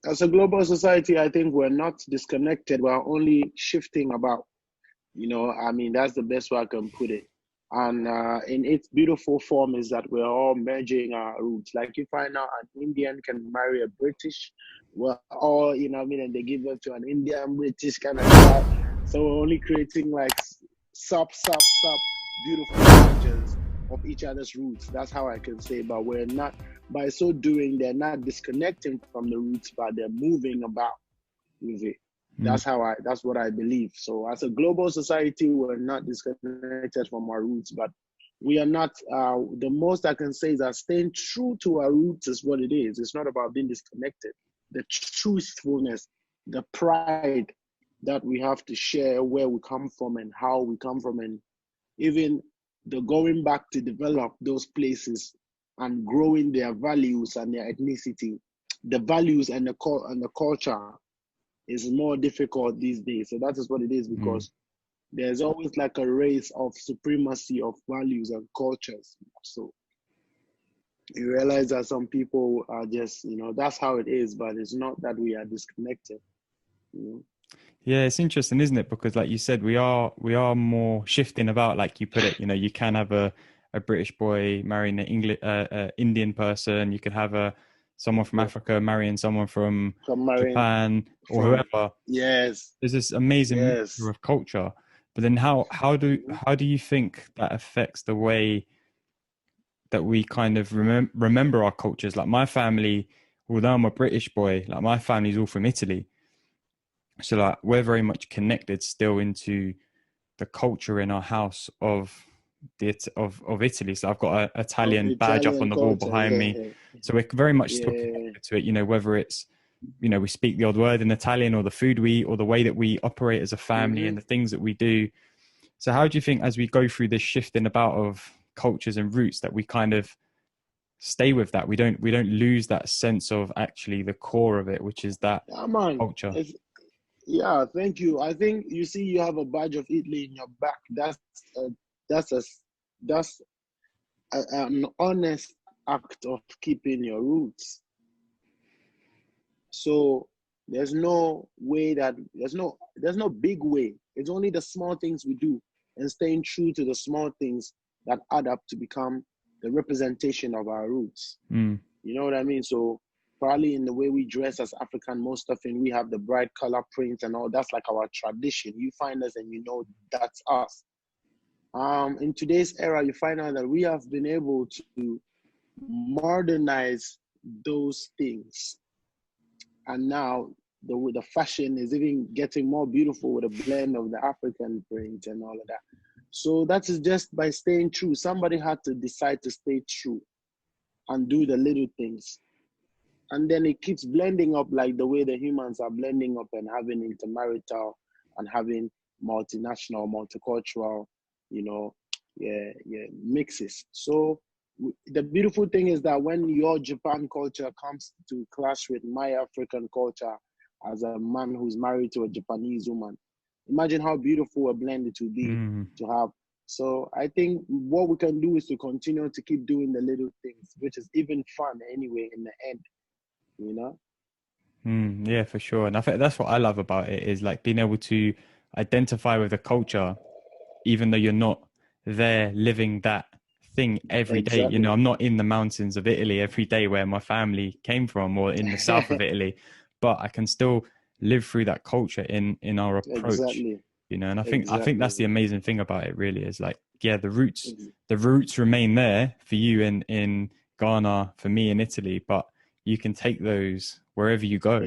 As a global society, I think we're not disconnected. We're only shifting about. I mean, that's the best way I can put it. And in its beautiful form is that we're all merging our roots. Like you find out an Indian can marry a British, we're all, I mean, and they give birth to an Indian British kind of guy. So we're only creating like beautiful mergers of each other's roots. That's how I can say. But we're not, by so doing, they're not disconnecting from the roots, but they're moving about with it. Mm. That's what I believe. So as a global society, we're not disconnected from our roots, but we are not, the most I can say is that staying true to our roots is what it is. It's not about being disconnected. The truthfulness, the pride that we have to share where we come from and how we come from, and even the going back to develop those places and growing their values and their ethnicity, the values and the culture is more difficult these days. So that is what it is, because there's always like a race of supremacy of values and cultures. So you realize that some people are just, that's how it is, but it's not that we are disconnected. Yeah, it's interesting, isn't it? Because like you said, we are more shifting about, like you put it. You can have a British boy marrying an Indian person. You could have someone from Africa marrying someone from Japan or whoever. Yes. There's this amazing mixture of culture. But then how do you think that affects the way that we kind of remember our cultures? Like my family, although I'm a British boy, like my family's all from Italy. So like we're very much connected still into the culture in our house of Italy. So I've got an Italian badge up on the wall behind me. So we're very much still connected to it, whether it's, we speak the odd word in Italian, or the food we eat, or the way that we operate as a family and the things that we do. So how do you think, as we go through this shifting about of cultures and roots, that we kind of stay with that? We don't lose that sense of actually the core of it, which is that culture. Yeah, thank you. I think you have a badge of Italy in your back. That's an honest act of keeping your roots. So there's no big way. It's only the small things we do and staying true to the small things that add up to become the representation of our roots. You know what I mean? So probably in the way we dress as African, most often we have the bright color prints and all. That's like our tradition. You find us and that's us. In today's era, you find out that we have been able to modernize those things. And now the fashion is even getting more beautiful with a blend of the African print and all of that. So that is just by staying true. Somebody had to decide to stay true and do the little things. And then it keeps blending up like the way the humans are blending up and having intermarital and having multinational, multicultural, mixes. So the beautiful thing is that when your Japan culture comes to clash with my African culture as a man who's married to a Japanese woman, imagine how beautiful a blend it would be to have. So I think what we can do is to continue to keep doing the little things, which is even fun anyway in the end. Yeah, for sure. And I think that's what I love about it, is like being able to identify with the culture, even though you're not there living that thing every day. I'm not in the mountains of Italy every day where my family came from, or in the south of Italy, but I can still live through that culture in our approach. And I think that's the amazing thing about it, really, is like, yeah, the roots remain there for you in Ghana, for me in Italy, but you can take those wherever you go.